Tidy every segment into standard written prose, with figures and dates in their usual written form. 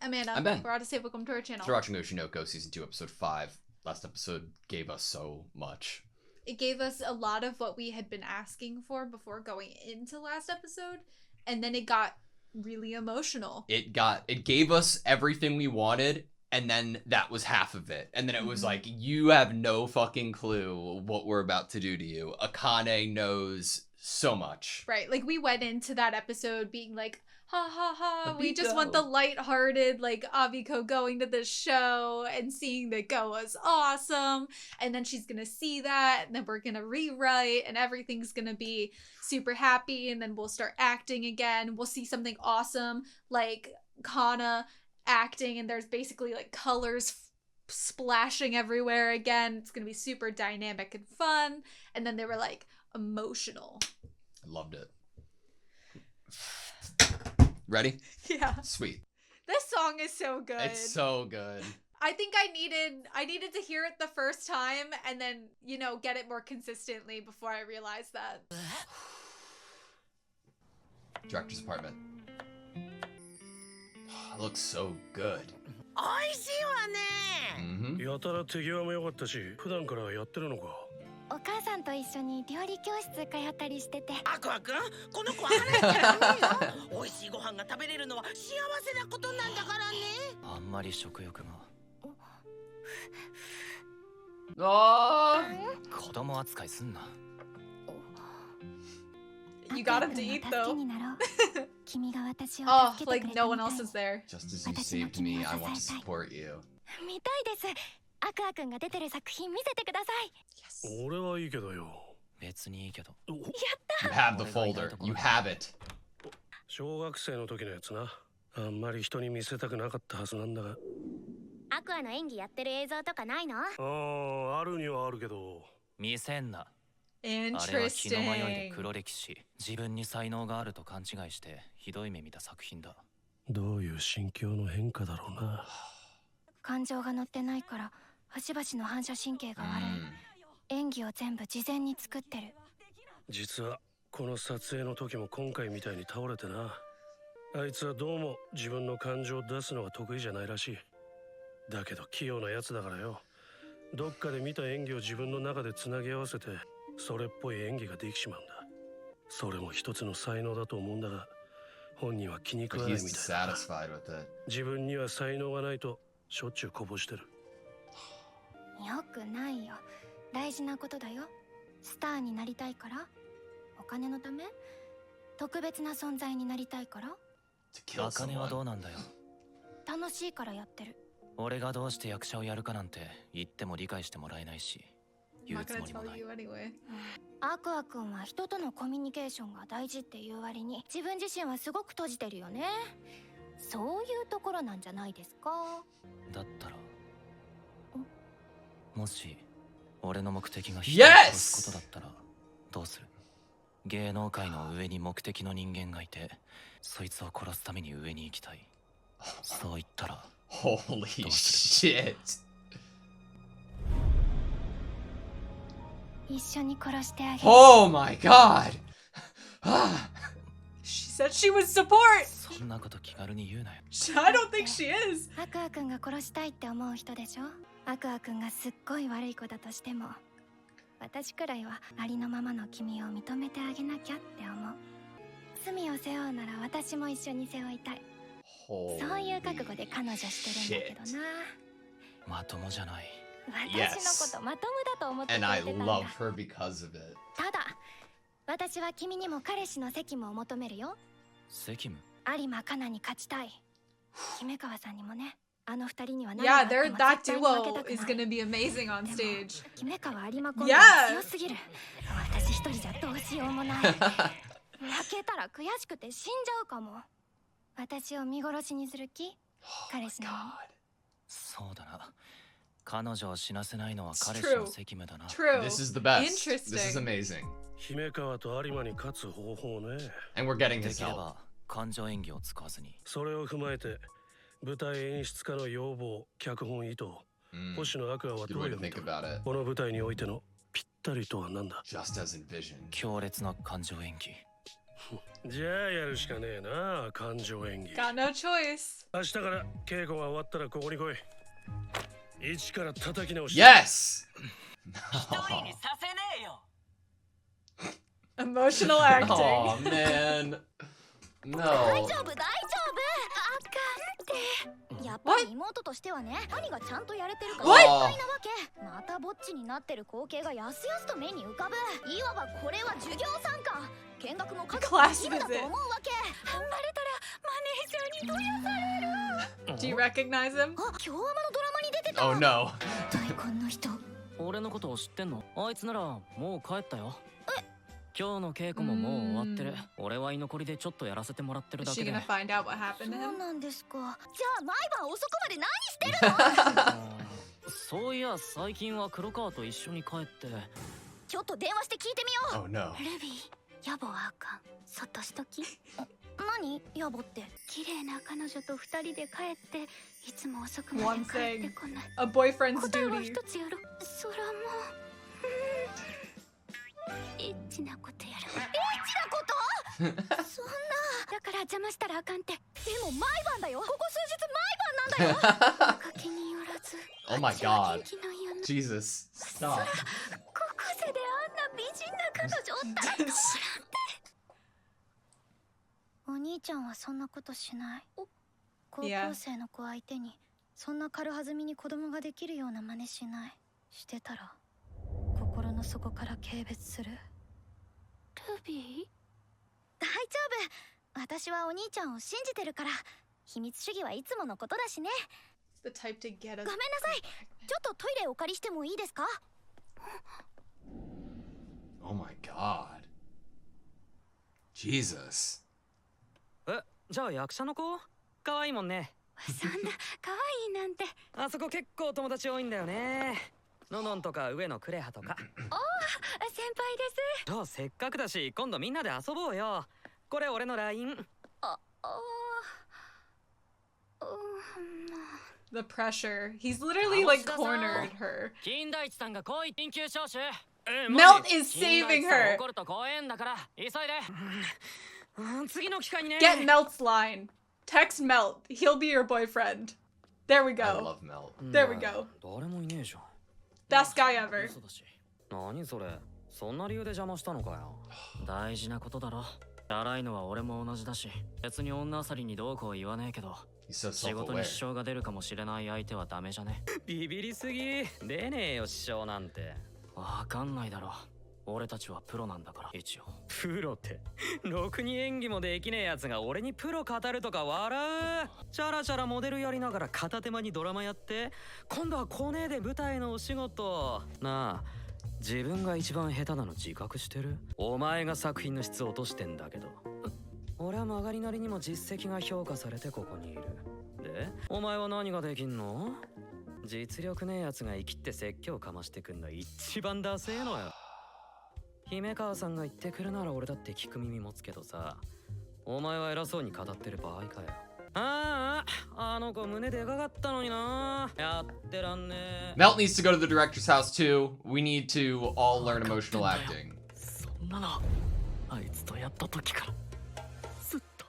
Amanda. I'm Ben. We're AutoSave. Welcome to our channel. We're watching Oshi No Ko Season 2, Episode 5. Last episode gave us so much. It gave us a lot of what we had been asking for before going into last episode, and then it got really emotional. It gave us everything we wanted, and then that was half of it. And then it was like, you have no fucking clue what we're about to do to you. Akane knows so much. Right, like we went into that episode being like, ha ha ha, we just Abiko. want the lighthearted, like Abiko going to the show and seeing that Go is awesome, and then she's gonna see that, and then we're gonna rewrite, and everything's gonna be super happy, and then we'll start acting again. We'll see something awesome like Kana acting, and there's basically like colors splashing everywhere again. It's gonna be super dynamic and fun, and then they were like emotional. I loved it. Ready? Yeah. Sweet. This song is so good. It's so good. I think I needed to hear it the first time and then, you know, get it more consistently before I realized that. Director's apartment. It looks so good. 美味しいわね。 Mm-hmm. やたら手際も良かったし、普段からやってるのか。お母さんと一緒に料理教室通ったりしてて。アクア君、この子は離れちゃダメよ。美味しいご飯が食べれるのは幸せなことなんだからね。あんまり食欲が。子供扱いすんな。 You got him to eat 助け though. になろう。君が私を Oh, 助けてく like れた no み one たい else is there. Just as you saved me, I want to support you. 見たいです。アクア君が出てる作品見せてください。 Yes. 俺はいいけどよ。別にいいけど。 You have the folder. You have it. 小学生の時のやつな。あんまり人に見せたくなかったはずなんだが。アクアの演技やってる映像とかないの？あるにはあるけど。見せんな。あれは気の迷いで Interesting. 黒歴史。自分に才能があると勘違いしてひどい目見た作品だ。どういう心境の変化だろうな。感情が乗ってないから端々の反射神経が悪い。演技を全部事前に作ってる。実はこの撮影の時も今回みたいに倒れてな。あいつはどうも自分の感情を出すのが得意じゃないらしい。だけど器用なやつだからよ。どっかで見た演技を自分の中でつなぎ合わせてそれっぽい演技ができちまうんだ。それも一つの才能だと思うんだが本人は気に食 But わない he's みたいだ。 dissatisfied with it. 自分には才能がないとしょっちゅうこぼしてる。よくないよ。大事なことだよ。スターになりたいから？お金のため？特別な存在になりたいから？ To kill 茜はど someone. うなんだよ。楽しいからやってる。俺がどうして役者をやるかなんて言っても理解してもらえないし、 I'm 言う not つも gonna りも tell ない。 you anyway. アクア君は人とのコミュニケーションが大事っていう割に自分自身はすごく閉じてるよね。そういうところなんじゃないですか？だったら、もし俺の目的が人を殺すことだったらどうする？芸能界の上に目的の人間がいて、そいつを殺すために上に行きたい。そう言ったら Holy shit. 一緒に殺してあげる。 Oh my god. She said she would support. そんなこと気軽に言うなよ。 I don't think she is. アクア君が殺したいって思う人でしょ？アクア君がすっごい悪い子だとしても私くらいはありのままの君を認めてあげなきゃって思う。罪を背負うなら私も一緒に背負いたい。そういう覚悟で彼女してるんだけどな。まともじゃない。私のことまともだと思ってく And れ I てたんだ。 love her because of it. ただ私は君にも彼氏の責務を求めるよ。責務？有馬カナに勝ちたい。姫川さんにもね。あの二人には何 Yeah, があって they're も that 絶対に負け duo たく is ない。 gonna be amazing on stage. 姫川有馬コン Yes! ビ強すぎる。私一人じゃどうしようもない。負けたら悔しくて死んじゃうかも。私を見殺しにする気？彼氏なのに。そうだな。彼女を死なせないのは It's 彼氏 true. の責務だな。 True. This is the best. This is Interesting. amazing. 姫川と有馬に勝つ方法ね。 And we're getting で his きれ help. ば感情演技を使わずに。それを踏まえて舞台演出家の要望、脚本意図、星野アクアは Good どう way 読 to み think 取る？ about it. この舞台においてのぴったりとは何だ？ Just as envisioned. 強烈な感情演技。じゃあやるしかねえな、感情演技。 Got no choice. 明日から稽古が終わったらここに来い。一から叩き直し。 Yes. 一人にさせねえよ。 Emotional acting. Oh man. 大 No. 丈夫大丈夫。あかんって。やっぱり妹としてはね、兄がちゃんとやれてるから What? 心配なわけ。またぼっちになってる光景がやすやすと目に浮かぶ。いわばこれは授業参加。見学も家族の義務だと思うわけ。バレたらマネージャーに問やされる。 Do you recognize him? あ、京アマのドラマに出てた。 Oh no. 大根の人。俺のことを知ってんの？あいつならもう帰ったよ。今日の稽古ももう終わってる。俺は居残りでちょっとやらせてもらってる Is だ she けで。 gonna find out what happened to そう him? なんですか。じゃあ毎晩遅くまで何してるの？そういや最近は黒川と一緒に帰って。ちょっと電話して聞いてみよう。 Oh no. ルビー、野暮はあかん。そっとしとき。何野暮って？綺麗な彼女と二人で帰って、いつも遅くまで帰ってこない。 A boyfriend's 答えは duty. 一つやろ。そらもエッチなことやる。エッチなこと？そんな。だから邪魔したらあかんって。でも毎晩だよ。ここ数日毎晩なんだよ。おかきによらず。 Oh my あっちは god. 元気なんやな。 Jesus. Stop. 高校生であんな美人な彼女おったらどうなんて。お兄ちゃんはそんなことしない。高校生の子相手にそんな軽はずみに子供ができるような真似しない。してたら心の底から軽蔑する。ルビー？大丈夫。私はお兄ちゃんを信じてるから。秘密主義はいつものことだしね。 The type to get ご us. めんなさい。ちょっとトイレお借りしてもいいですか？ Oh my god. Jesus. じゃあ役者の子？可愛いもんね。そんな可愛いなんて。あそこ結構友達多いんだよね。ののんとか上野クレハとか。先輩です。じゃあせっかくだし今度みんなで遊ぼうよ。これ俺の LINE。The pressure. He's literally like cornered her. 金田一さんが来い緊急招集。 Melt is 金田 saving 一さん her. 怒ると怖えんだから急いで。次の機会にね。 Get Melt's line. Text Melt. He'll be your boyfriend. There we I go. love Melt. There we go. 誰もいねえじゃん。 Best guy ever. 嘘だし。何それ？そんな理由で邪魔したのかよ。大事なことだろ。荒いのは俺も同じだし、別に女あさりにどうこう言わねえけど、 He's so 仕事に self-aware. 支障が出るかもしれない相手はダメじゃね？ビビりすぎ。出ねえよ支障なんて。わかんないだろ。俺たちはプロなんだから一応。プロってろくに演技もできねえやつが俺にプロ語るとか笑う。チャラチャラモデルやりながら片手間にドラマやって、今度はコネで舞台のお仕事なあ。自分が一番下手なの自覚してる？お前が作品の質を落としてんだけど。俺は曲がりなりにも実績が評価されてここにいる。で、お前は何ができんの？実力ねえやつが生きって説教かましてくんの一番ダセえのよ。姫川さんが言ってくるなら俺だって聞く耳持つけどさ、お前は偉そうに語ってる場合かよ。あの子胸でかかったのにな。やってらんねえ。 Melt needs to go to the director's house too. We need to all learn emotional acting. そんなのあいつとやった時からずっと。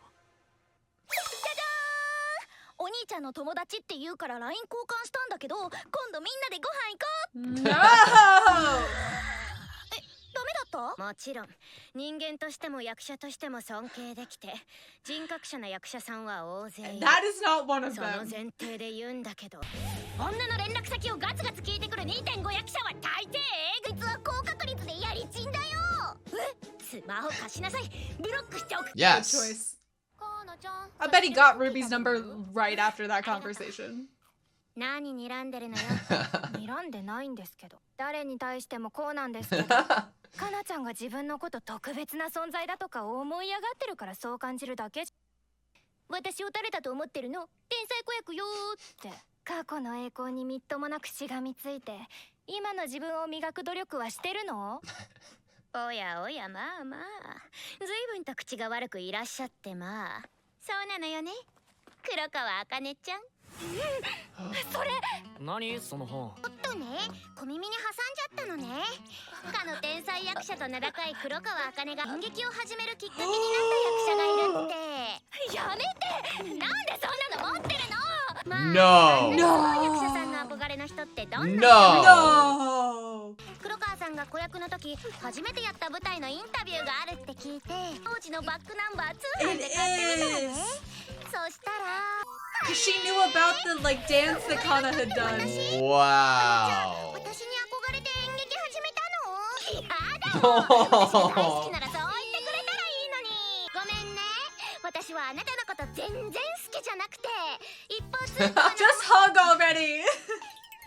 お兄ちゃんの友達って言うから LINE 交換したんだけど、今度みんなでご飯行こう。 No! ダメだった？もちろん人間としても役者としても尊敬できて、人格者な役者さんは大勢いる。 That is not one of その them. 前提で言うんだけど、女の連絡先をガツガツ聞いてくる 2.5 役者は大抵こいつは高確率でやりちんだよ。スマホ貸しなさい。ブロックしておく。 Good Yes. choice. 河野ちゃん、 I bet he got Ruby's number right after that conversation. 何睨んでるのよ。睨んでないんですけど、誰に対してもこうなんですけど、かなちゃんが自分のこと特別な存在だとか思い上がってるからそう感じるだけ。私を誰だと思ってるの？天才子役よーって。過去の栄光にみっともなくしがみついて、今の自分を磨く努力はしてるの？おやおや、まあまあ、随分と口が悪くいらっしゃって。まあそうなのよね、黒川茜ちゃん。それ何その本。とね、小耳に挟んじゃったのね。かの天才役者と名高い黒川茜が演劇を始めるきっかけになった役者がいるって。やめて、なんでそんなの持ってるの。まあ、 No. 役者さんの憧れの人ってどんな No. No. 黒川さんが子役の時初めてやった舞台のインタビューがあるって聞いて、当時のバックナンバー通販で買ってみたのね。そしたら Cause she knew about the like dance that Kana had done. Wow. 私に憧れて演劇始めたの。やだよ。私が大好きならそう言ってくれたらいいのに。ごめんね。私はあなたのこと全然好きじゃなくて、一方通行 Just hug already.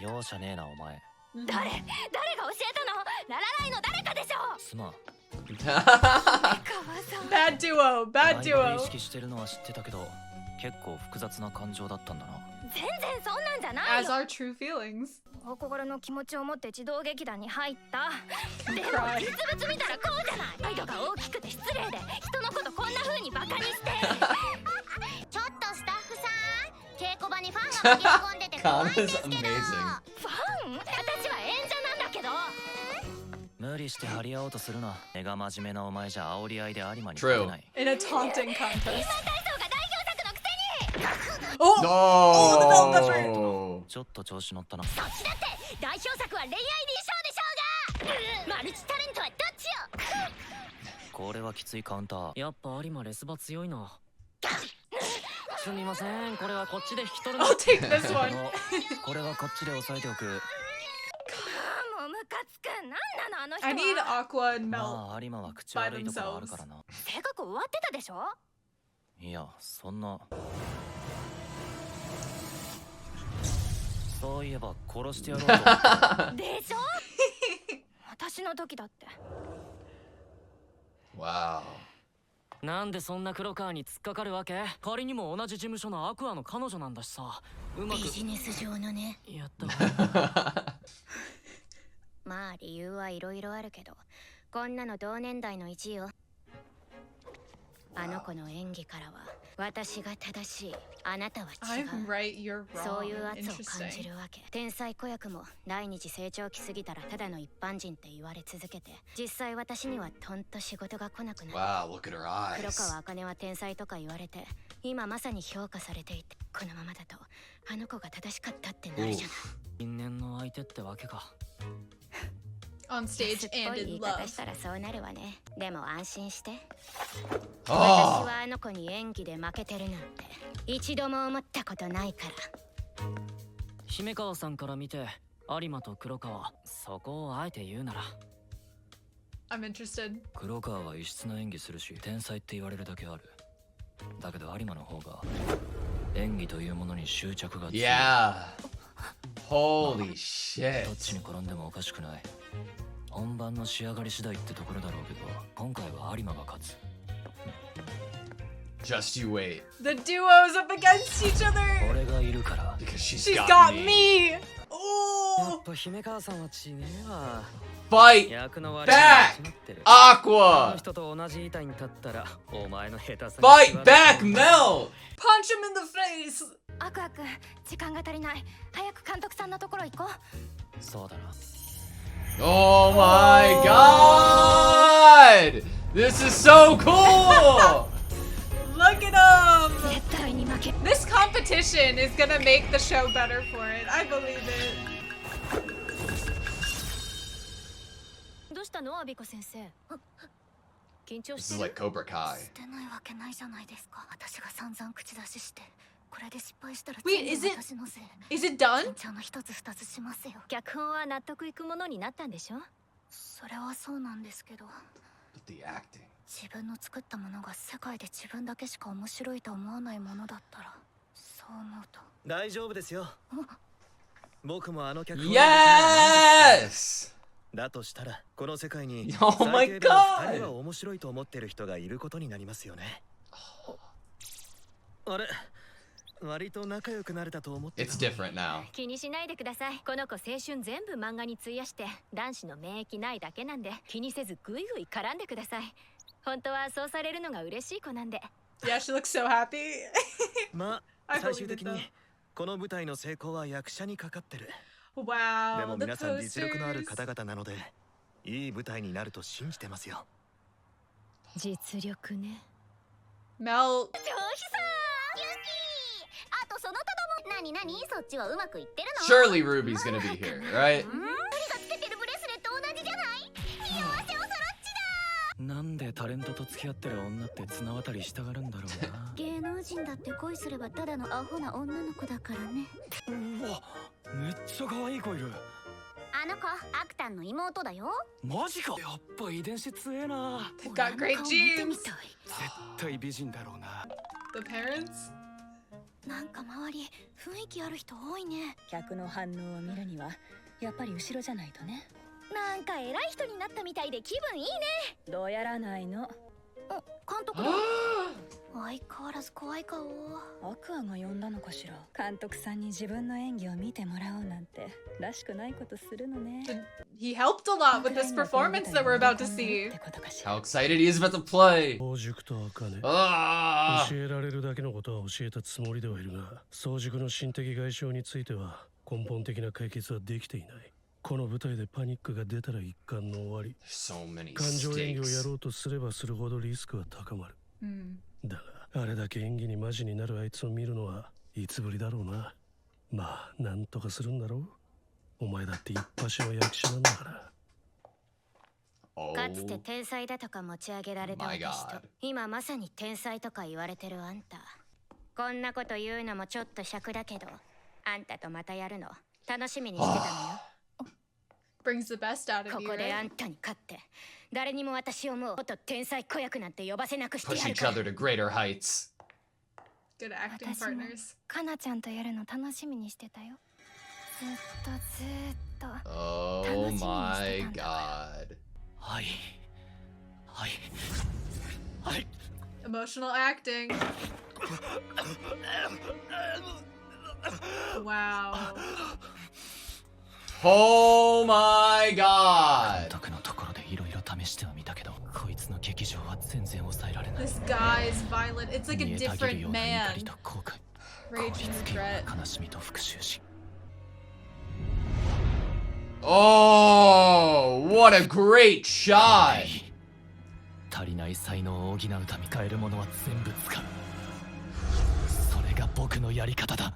容赦ねえなお前。誰が教えたの。ララライの誰かでしょ。すまん。川さん。 Bad duo. ラ Bad イバル意 duo. 識してるのは知ってたけど、結構複雑な感情だったんだな。全然そんなんじゃない As よ。 are true feelings. お心の気持ちを持って児童劇団に入った。でも Cry. 実物見たらこうじゃない。態度が大きくて失礼で、人のことこんな風にバカにして。ちょっとスタッフさん、稽古場にファンが紛れ込んでて怖いんですけど。 Kana's amazing. ファン？私は演者なんだけど。無理して張り合おうとするな。根が真面目なお前じゃ煽り合いで有馬に勝てない。 In a taunting contest. 体操が代表作のくせに。 Oh! Oh, the bell pepper. No. ちょっと調子乗ったな。そっちだって代表作は恋愛でしょうでしょうが。マルチタレントはどっちよ。これはきついカウンター。やっぱ有馬レスバ強いな。すみません、これはこっちで引き取るの。 I'll take this one. これはこっちで押さえておく。もうムカつく。なんなのあの人は。 I need Aqua and Mel. まあ有馬は口悪いところあるからな。性格終わってたでしょ。いや、そんな。そういえば殺してやろうと思った。でしょ。私の時だって。 Wow. なんでそんな黒川に突っかかるわけ。仮にも同じ事務所のアクアの彼女なんだしさ。うまくビジネス上のね。やったわ。まあ理由はいろいろあるけど、こんなの同年代の1位よ。あの子の演技からは私が正しい、あなたは違 I'm う。 right, you're そう wrong. いう圧を感じ Interesting. るわけ。天才子役も第二次成長期過ぎたらただの一般人って言われ続けて、実際私にはとんと仕事が来なくなる。 Wow, look at her 黒 eyes. 川茜は天才とか言われて、今まさに評価されていて、このままだとあの子が正しかったってなるじゃない。因縁の相手ってわけか。 On 安 stage っぽ and い言 in い方 love. したらそうなるわね。でも安心して。私 Oh. はあの子に演技で負けてるなんて一度も思ったことないから。姫川さんから見て有馬と黒川、そこをあえて言うなら。 I'm interested. 黒川は異質な演技するし天才って言われるだけある。だけど有馬の方が演技というものに執着が強い。 Yeah. Holy どっ shit. ちに転んでもおかしくない。本番の仕上がり次第ってところだろうけど、今回は有馬が勝つ。 Just you wait. The duos up against each other. 俺がいるから。 Because She's got got me. me. や Oh. っぱ姫川さんはちねえわ。 Fight 役の割に間違ってる。 Aqua. あの人と同じ板に立ったらお前の下手さ。 Fight back, Mel. Punch him in the face. アクア君、時間が足りない。早く監督さんのところ行こう。そうだな。 Oh my god. This is so cool. Look at him. 絶対に負け。 This competition is gonna make the show better for it. I believe it. どうしたのアビコ先生。緊張 This し is て like る。 Cobra Kai. してないわけないじゃないですか。私が散々口出しして、これで失敗したら Wait, 全部 is it- 私のせい。 Is it done? 緊張の一つ二つしますよ。脚本は納得いくものになったんでしょ。それはそうなんですけど、 But the acting. 自分の作ったものが世界で自分だけしか面白いと思わないものだったら、そう思うと。大丈夫ですよ。僕もあの脚本 Yes. だとしたらこの世界に Oh my 最低でも god. 二人は面白いと思ってる人がいることになりますよね。あれ、割と仲良くなれたと思ってた It's different now. 気にしないでください。この子青春全部漫画に費やして男子の免疫ないだけなんで、気にせずグイグイ絡んでください。本当はそうされるのが嬉しい子なんで。 Yeah, she looks so happy. まあ I 最終 believe 的 it though. にこの舞台の成功は役者にかかってる。で Wow, も the 皆さん実力のある posters. 方々なので、いい舞台になると信じてますよ。実力ね。 Melt. 上司さんユキあとそのただも何そっちはうまくいってるの Surely Ruby's gonna be here, right? 2人がつけてるブレスレット同じじゃない見合わせおそろっちなんでタレントと付き合ってる女って綱渡りしたがるんだろうな。芸能人だって恋すればただのアホな女の子だからね。うわ、めっちゃ可愛い子いる。あの子アクタンの妹だよ。マジか。やっぱ遺伝子強えな。 They've got great 見てみ genes. たい。絶対美人だろうな。 The parents? なんか周り雰囲気ある人多いね。客の反応を見るにはやっぱり後ろじゃないとね。なんか偉い人になったみたいで気分いいね。どうやらないの。監督だ。相変わらず怖い顔。アクアが呼んだのかしら。監督さんに自分の演技を見てもらおうなんてらしくないことするのね。 He helped a lot with this performance that we're about to see. ってことかし How ら。 excited he is about to play. 早熟と茜 Ah. 教えられるだけのことは教えたつもりではいるが、早熟の心的外傷については根本的な解決はできていない。この舞台でパニックが出たら一巻の終わり。 So many 感情演技をや stakes. ろうとすればするほどリスクは高まる。 Hmm. だがあれだけ演技にマジになるあいつを見るのはいつぶりだろうな。まあなんとかするんだろう。お前だって一発の役者なんだから。 Oh かつて天才だとか持ち上げられた my 私と god. 今まさに天才とか言われてるあんた。こんなこと言うのもちょっと尺だけど、あんたとまたやるの楽しみにしてたのよ。 Brings the best out of こ you, こであ right? んたに勝って誰にも私をもう元天才子役なんて呼ばせなくしてや Push る each から。 other to greater heights. Good acting 私も partners. かなちゃんとやるの楽しみにしてたよ。ずっと Oh my god. はい。はい。はい。 Emotional acting. Wow. Oh my 監 god. 督のところでいろいろ試してはみたけど、こいつの劇場は全然抑えられない。 This guy is violent. It's like a 煮えたぎる different ような怒 man. りと後悔、 Rage 凍り and つくよう regret. な悲しみと復讐心。 Oh, what a great shot. 足りない才能を補うため使えるものは全部使う。それが僕のやり方だ。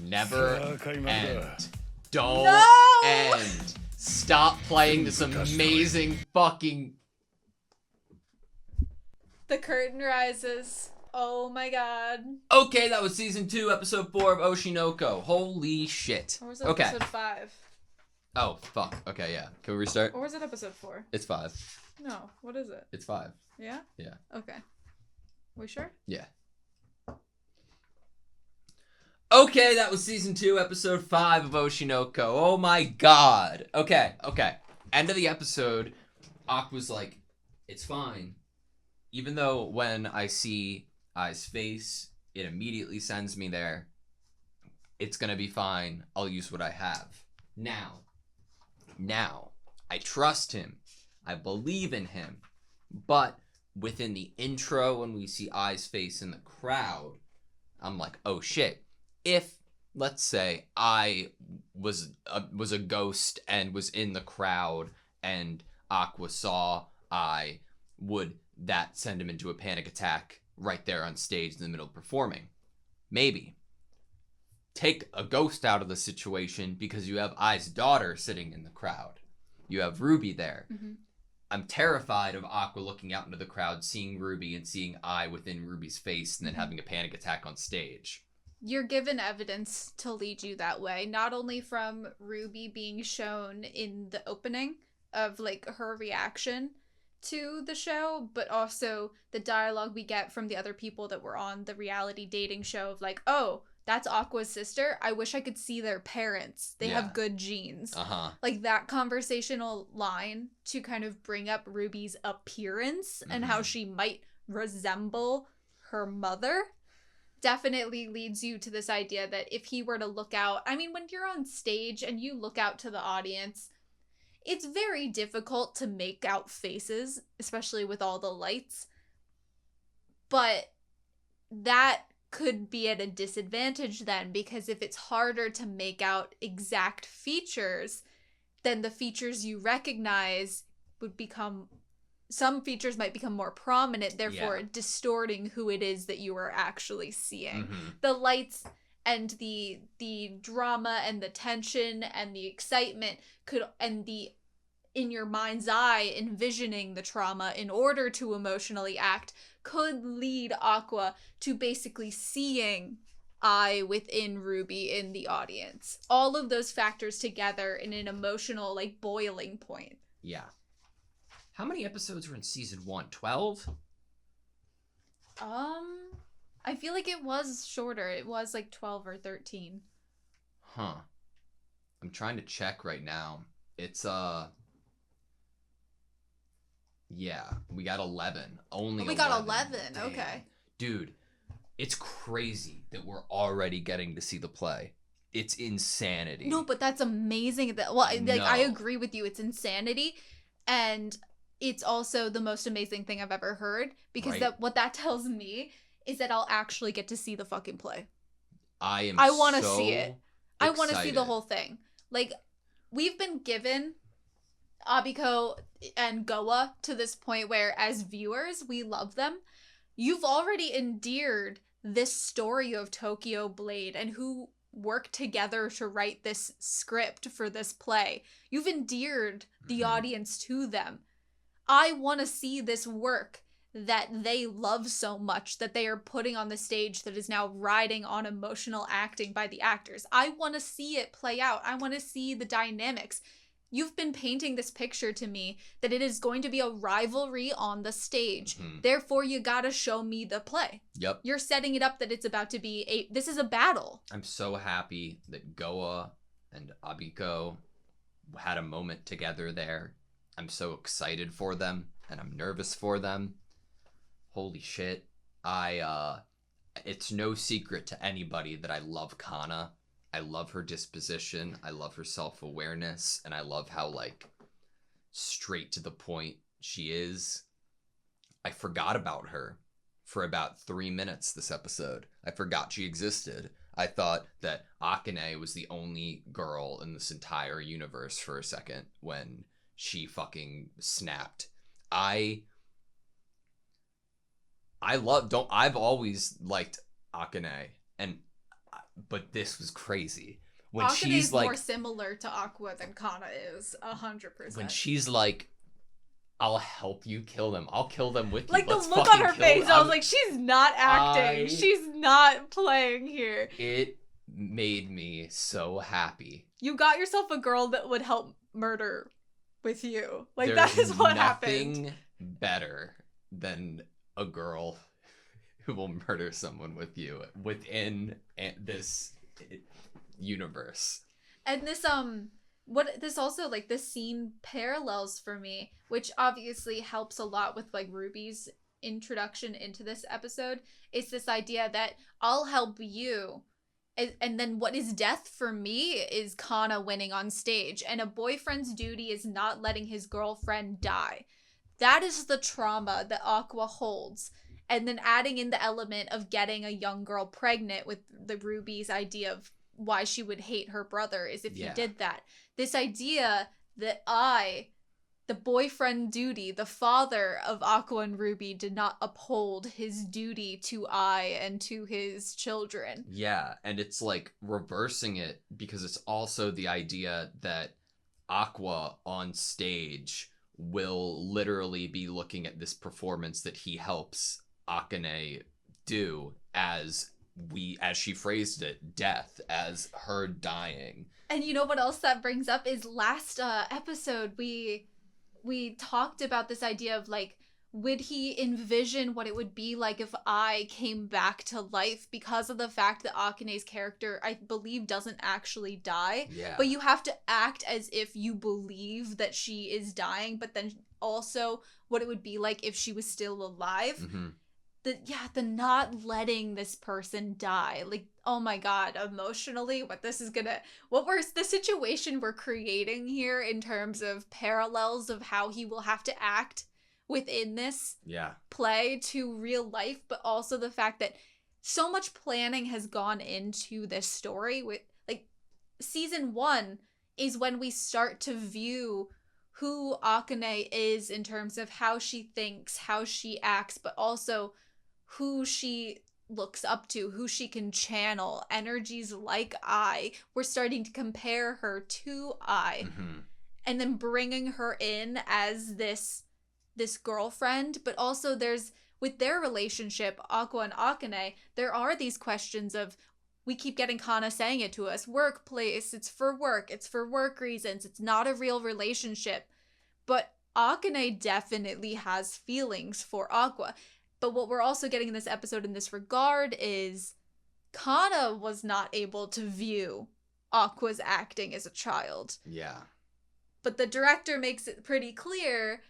Never さあ開幕だ。 end. Don't No! end. Stop playing this amazing fucking. The curtain rises. Oh my god. Okay, that was season 2, episode 4 of Oshi No Ko. Holy shit. Or was it Okay. episode 5? Oh, fuck. Okay, yeah. Can we restart? Or was it episode 4? It's 5. No. What is it? It's 5. Yeah? Yeah. Okay. We sure? Yeah. Okay, that was season 2, episode 5 of Oshi No Ko. Oh my god. Okay. End of the episode, Aqua's like, it's fine. Even though when I see Ai's face, it immediately sends me there. It's gonna be fine. I'll use what I have. Now, I trust him. I believe in him. But within the intro, when we see Ai's face in the crowd, I'm like, oh shit. If, let's say, I was a ghost and was in the crowd and Aqua saw I, would that send him into a panic attack right there on stage in the middle of performing? Maybe. Take a ghost out of the situation because you have Ai's daughter sitting in the crowd. You have Ruby there. Mm-hmm. I'm terrified of Aqua looking out into the crowd, seeing Ruby and seeing Ai within Ruby's face and then having a panic attack on stage. You're given evidence to lead you that way, not only from Ruby being shown in the opening of like her reaction to the show, but also the dialogue we get from the other people that were on the reality dating show of like, oh, that's Aqua's sister. I wish I could see their parents. They Yeah. have good genes. Uh-huh. Like that conversational line to kind of bring up Ruby's appearance and how she might resemble her mother definitely leads you to this idea that if he were to look out, I mean, when you're on stage and you look out to the audience, it's very difficult to make out faces, especially with all the lights. But that could be at a disadvantage then, because if it's harder to make out exact features, then the features you recognize would become, some features might become more prominent, therefore distorting who it is that you are actually seeing. The lights and the drama and the tension and the excitement could, and the, in your mind's eye, envisioning the trauma in order to emotionally act, could lead Aqua to basically seeing I within Ruby in the audience. All of those factors together in an emotional, like, boiling point. Yeah. How many episodes were in season 1? 12? I feel like it was shorter. It was like 12 or 13. Huh. I'm trying to check right now. It's, yeah, we got 11. Only 11. We got 11, Damn. okay. Dude, it's crazy that we're already getting to see the play. It's insanity. No, but that's amazing. That, well, like, I agree with you. It's insanity. And it's also the most amazing thing I've ever heard. Because that what that tells me is that I'll actually get to see the fucking play. I want to see it. I want to see the whole thing. Like, we've been given Abiko and Goa to this point where, as viewers, we love them. You've already endeared this story of Tokyo Blade and who worked together to write this script for this play. You've endeared the audience to them. I want to see this work that they love so much that they are putting on the stage that is now riding on emotional acting by the actors. I want to see it play out. I want to see the dynamics. You've been painting this picture to me that it is going to be a rivalry on the stage. Therefore, you gotta show me the play. Yep. You're setting it up that it's about to be this is a battle. I'm so happy that Goa and Abiko had a moment together there. I'm so excited for them, and I'm nervous for them. Holy shit. It's no secret to anybody that I love Kana. I love her disposition, I love her self-awareness, and I love how, like, straight to the point she is. I forgot about her for about 3 minutes this episode. I forgot she existed. I thought that Akane was the only girl in this entire universe for a second when she fucking snapped. I've always liked Akane, but this was crazy. When Akane she's is like more similar to Aqua than Kana is, 100%. when she's like, I'll help you kill them. I'll kill them with you. Like, the Let's look on fucking her kill face, them. I was like, she's not acting. She's not playing here. It made me so happy. You got yourself a girl that would help murder with you. Like, There's that is what nothing happened. better than a girl who will murder someone with you within this universe. And this this scene parallels for me, which obviously helps a lot with, like, Ruby's introduction into this episode, is this idea that I'll help you, and then what is death for me is Kana winning on stage, and a boyfriend's duty is not letting his girlfriend die. That is the trauma that Aqua holds. And then adding in the element of getting a young girl pregnant with the Ruby's idea of why she would hate her brother is if you did that. This idea that the boyfriend duty, the father of Aqua and Ruby, did not uphold his duty to and to his children. Yeah, and it's like reversing it because it's also the idea that Aqua on stage will literally be looking at this performance that he helps Akane do as she phrased it, death, as her dying. And you know what else that brings up is last episode we talked about this idea of, like, would he envision what it would be like if I came back to life, because of the fact that Akane's character, I believe, doesn't actually die. Yeah. But you have to act as if you believe that she is dying, but then also what it would be like if she was still alive. Mm-hmm. The not letting this person die, like, oh my god, emotionally, the situation we're creating here in terms of parallels of how he will have to act within this play to real life, but also the fact that so much planning has gone into this story. With like season 1 is when we start to view who Akane is in terms of how she thinks, how she acts, but also who she looks up to, who she can channel, energies like I. We're starting to compare her to I, and then bringing her in as this girlfriend. But also there's, with their relationship, Aqua and Akane, there are these questions of, we keep getting Kana saying it to us, workplace, it's for work reasons, it's not a real relationship. But Akane definitely has feelings for Aqua. But what we're also getting in this episode in this regard is Kana was not able to view Aqua's acting as a child. Yeah. But the director makes it pretty clear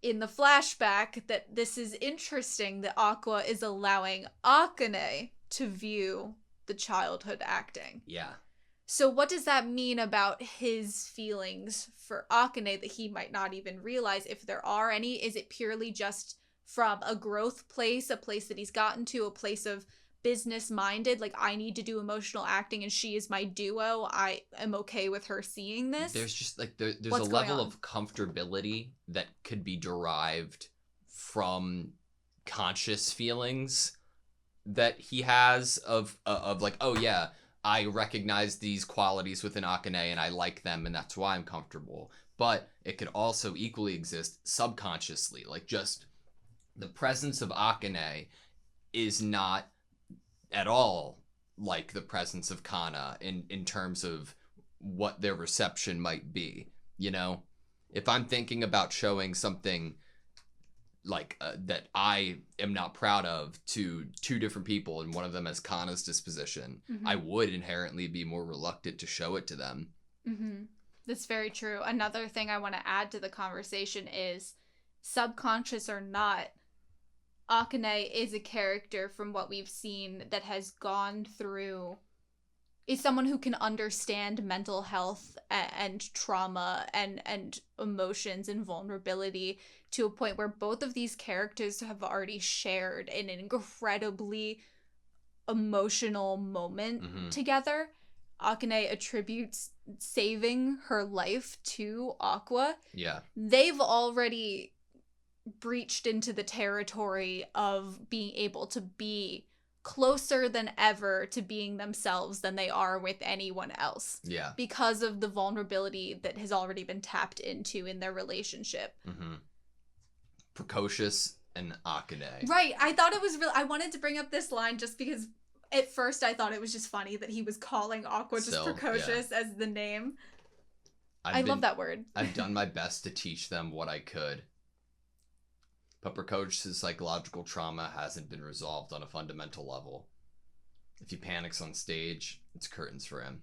in the flashback that this is interesting that Aqua is allowing Akane to view the childhood acting. Yeah. So what does that mean about his feelings for Akane that he might not even realize, if there are any? Is it purely just from a growth place, a place that he's gotten to, a place of business-minded, like, I need to do emotional acting and she is my duo, I am okay with her seeing this? There's just like there's a level of comfortability that could be derived from conscious feelings that he has of like, oh yeah, I recognize these qualities within Akane and I like them and that's why I'm comfortable. But it could also equally exist subconsciously, like just the presence of Akane is not at all like the presence of Kana in terms of what their reception might be. You know, if I'm thinking about showing something like that I am not proud of to two different people, and one of them has Kana's disposition, I would inherently be more reluctant to show it to them. That's very true. Another thing I want to add to the conversation is, subconscious or not, Akane is a character from what we've seen that has gone through, is someone who can understand mental health and trauma and emotions and vulnerability to a point where both of these characters have already shared an incredibly emotional moment together. Akane attributes saving her life to Aqua. Yeah. They've already breached into the territory of being able to be closer than ever to being themselves than they are with anyone else. Yeah. Because of the vulnerability that has already been tapped into in their relationship. Precocious and Akane. Right. I thought it was real. I wanted to bring up this line just because at first I thought it was just funny that he was calling Aqua just precocious as the name. I love that word. I've done my best to teach them what I could. But precocious psychological trauma hasn't been resolved on a fundamental level. If he panics on stage, it's curtains for him.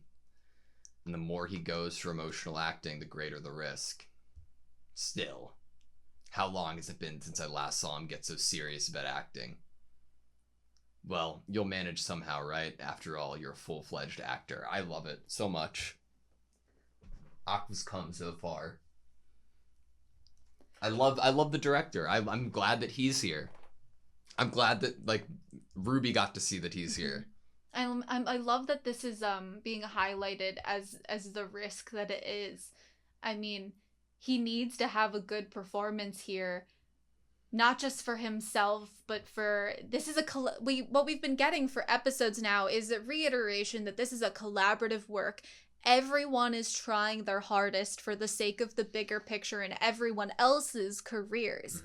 And the more he goes for emotional acting, the greater the risk. Still, how long has it been since I last saw him get so serious about acting? Well, you'll manage somehow, right? After all, you're a full-fledged actor. I love it so much. Aqua's come so far. I love the director. I'm glad that he's here. I'm glad that like Ruby got to see that he's here. I love that this is being highlighted as the risk that it is. I mean, he needs to have a good performance here, not just for himself, but for this is what we've been getting for episodes now is a reiteration that this is a collaborative work. Everyone is trying their hardest for the sake of the bigger picture and everyone else's careers.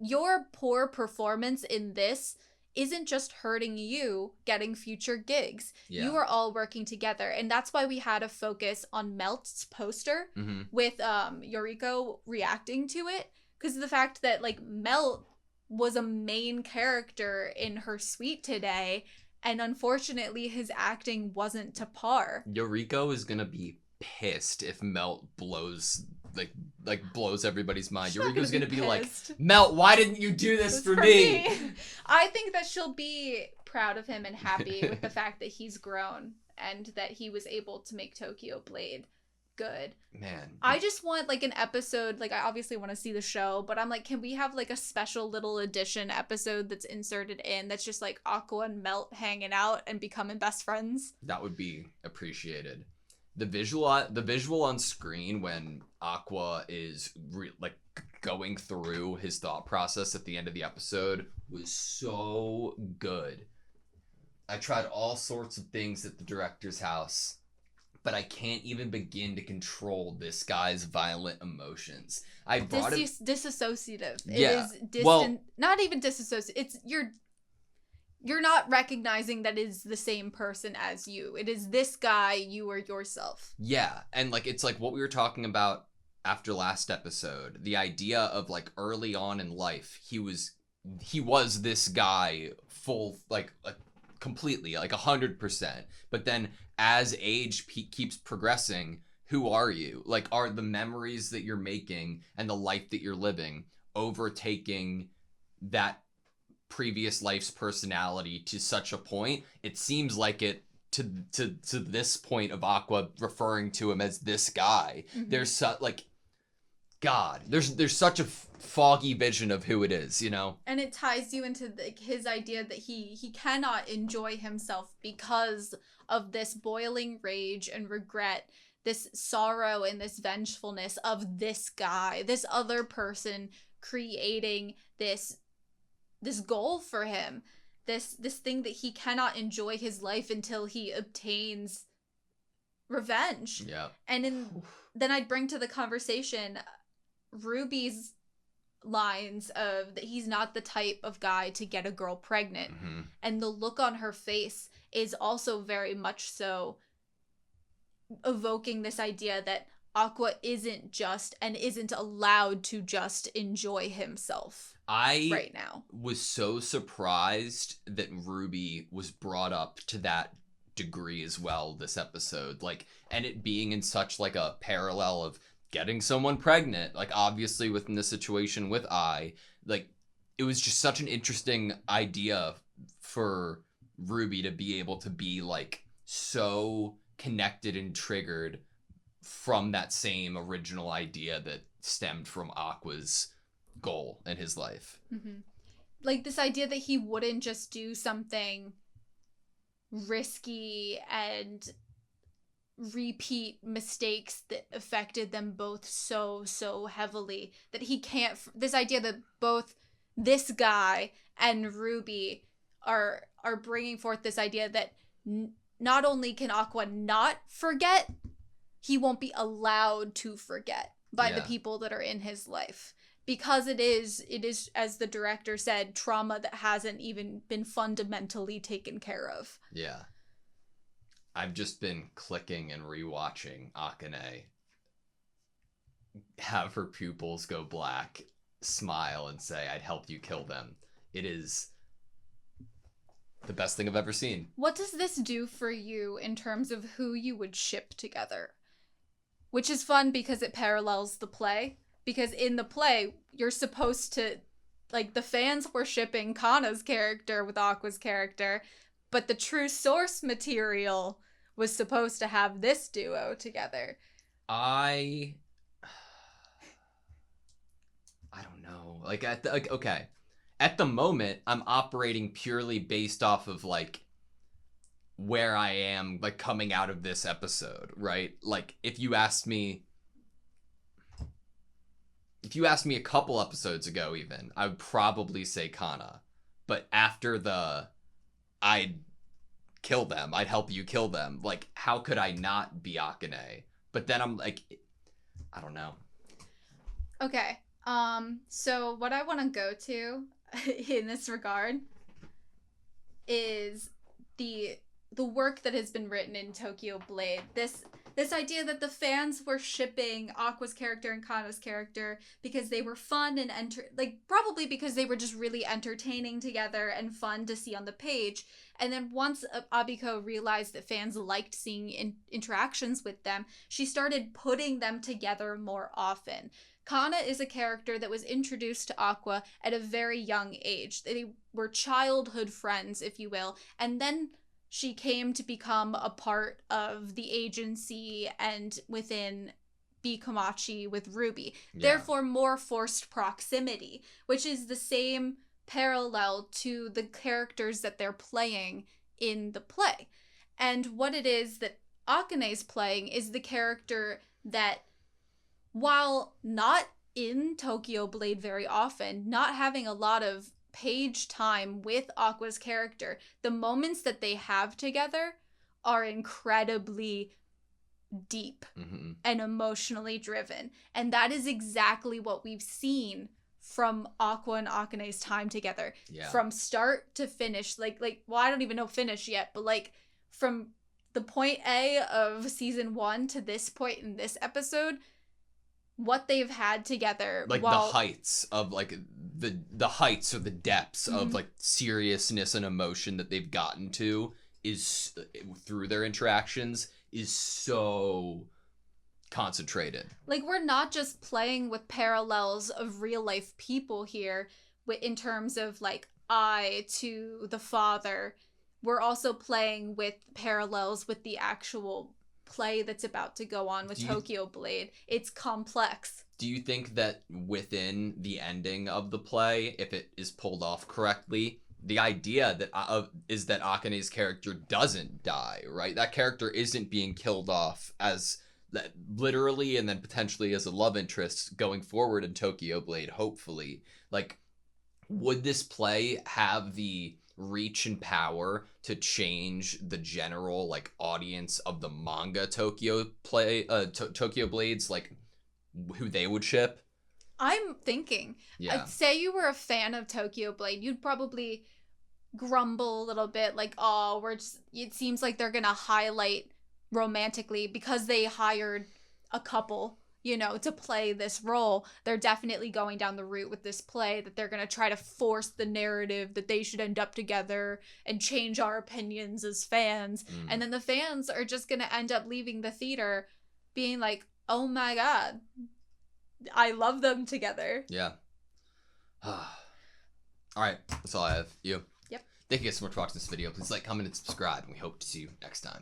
Your poor performance in this isn't just hurting you getting future gigs. Yeah. You are all working together. And that's why we had a focus on Melt's poster with Yoriko reacting to it. Because of the fact that like Melt was a main character in her suite today. And unfortunately, his acting wasn't to par. Yoriko is gonna be pissed if Melt blows blows everybody's mind. Yoriko's gonna be like, Melt, why didn't you do this for me? I think that she'll be proud of him and happy with the fact that he's grown and that he was able to make Tokyo Blade. good. Man. I just want like an episode, like I obviously want to see the show, but I'm like, can we have like a special little edition episode that's inserted in that's just like Aqua and Melt hanging out and becoming best friends? That would be appreciated. The visual on screen when Aqua is going through his thought process at the end of the episode was so good. I tried all sorts of things at the director's house, but I can't even begin to control this guy's violent emotions. I brought it disassociative. Yeah. It is distant. Well, not even disassociative. It's you're not recognizing that it is the same person as you. It is this guy, you are yourself. yeah, and like it's like what we were talking about after last episode. The idea of like early on in life, he was this guy full like completely like 100%. But then as age keeps progressing, who are you? Like, are the memories that you're making and the life that you're living overtaking that previous life's personality to such a point? It seems like it to this point of Aqua referring to him as this guy. Mm-hmm. There's like God, there's such a foggy vision of who it is, you know? And it ties you into his idea that he cannot enjoy himself because of this boiling rage and regret, this sorrow and this vengefulness of this guy, this other person creating this goal for him, this thing that he cannot enjoy his life until he obtains revenge. Yeah. And then I'd bring to the conversation Ruby's lines of that he's not the type of guy to get a girl pregnant. Mm-hmm. And the look on her face is also very much so evoking this idea that Aqua isn't just and isn't allowed to just enjoy himself right now. Was so surprised that Ruby was brought up to that degree as well this episode, like, and it being in such like a parallel of getting someone pregnant, like obviously within the situation with like it was just such an interesting idea for Ruby to be able to be like so connected and triggered from that same original idea that stemmed from Aqua's goal in his life. Mm-hmm. Like this idea that he wouldn't just do something risky and repeat mistakes that affected them both so heavily, that he can't, this idea that both this guy and Ruby are bringing forth this idea that not only can Aqua not forget, he won't be allowed to forget by the people that are in his life, because it is, as the director said, trauma that hasn't even been fundamentally taken care of. Yeah. I've just been clicking and rewatching Akane have her pupils go black, smile, and say, "I'd help you kill them." It is the best thing I've ever seen. What does this do for you in terms of who you would ship together? Which is fun because it parallels the play. Because in the play, you're supposed to, like, the fans were shipping Kana's character with Aqua's character, but the true source material was supposed to have this duo together. I don't know. Like, okay. At the moment, I'm operating purely based off of, like, where I am, like, coming out of this episode, right? Like, if you asked me a couple episodes ago even, I would probably say Kana. But after I'd kill them, I'd help you kill them, like, how could I not be Akane? But then I'm like, I don't know. Okay, so what I want to go to in this regard is the work that has been written in Tokyo Blade. This idea that the fans were shipping Aqua's character and Kana's character because they were fun and probably because they were just really entertaining together and fun to see on the page. And then once Abiko realized that fans liked seeing interactions with them, she started putting them together more often. Kana is a character that was introduced to Aqua at a very young age. They were childhood friends, if you will, and then she came to become a part of the agency and within Bikomachi with Ruby. Yeah. Therefore, more forced proximity, which is the same parallel to the characters that they're playing in the play. And what it is that Akane's playing is the character that, while not in Tokyo Blade very often, not having a lot of page time with Aqua's character, the moments that they have together are incredibly deep and emotionally driven. And that is exactly what we've seen from Aqua and Akane's time together. Yeah. From start to finish. Like, well, I don't even know finish yet, but like from the point A of season 1 to this point in this episode, what they've had together, like the heights of like the heights or the depths of like seriousness and emotion that they've gotten to is through their interactions is so concentrated. Like, we're not just playing with parallels of real life people here in terms of like I to the father. We're also playing with parallels with the actual play that's about to go on with Tokyo Blade. It's complex. Do you think that within the ending of the play, if it is pulled off correctly, the idea that is that Akane's character doesn't die, right? That character isn't being killed off as literally and then potentially as a love interest going forward in Tokyo Blade, hopefully. Like, would this play have the reach and power to change the general like audience of the manga Tokyo Blades, like who they would ship? I'm thinking, yeah. Say you were a fan of Tokyo Blade, you'd probably grumble a little bit like, oh, it seems like they're gonna highlight romantically because they hired a couple, you know, to play this role. They're definitely going down the route with this play that they're going to try to force the narrative that they should end up together and change our opinions as fans. And then the fans are just going to end up leaving the theater being like, oh my God, I love them together. Yeah. All right. That's all I have. You. Yep. Thank you guys so much for watching this video. Please like, comment, and subscribe. And we hope to see you next time.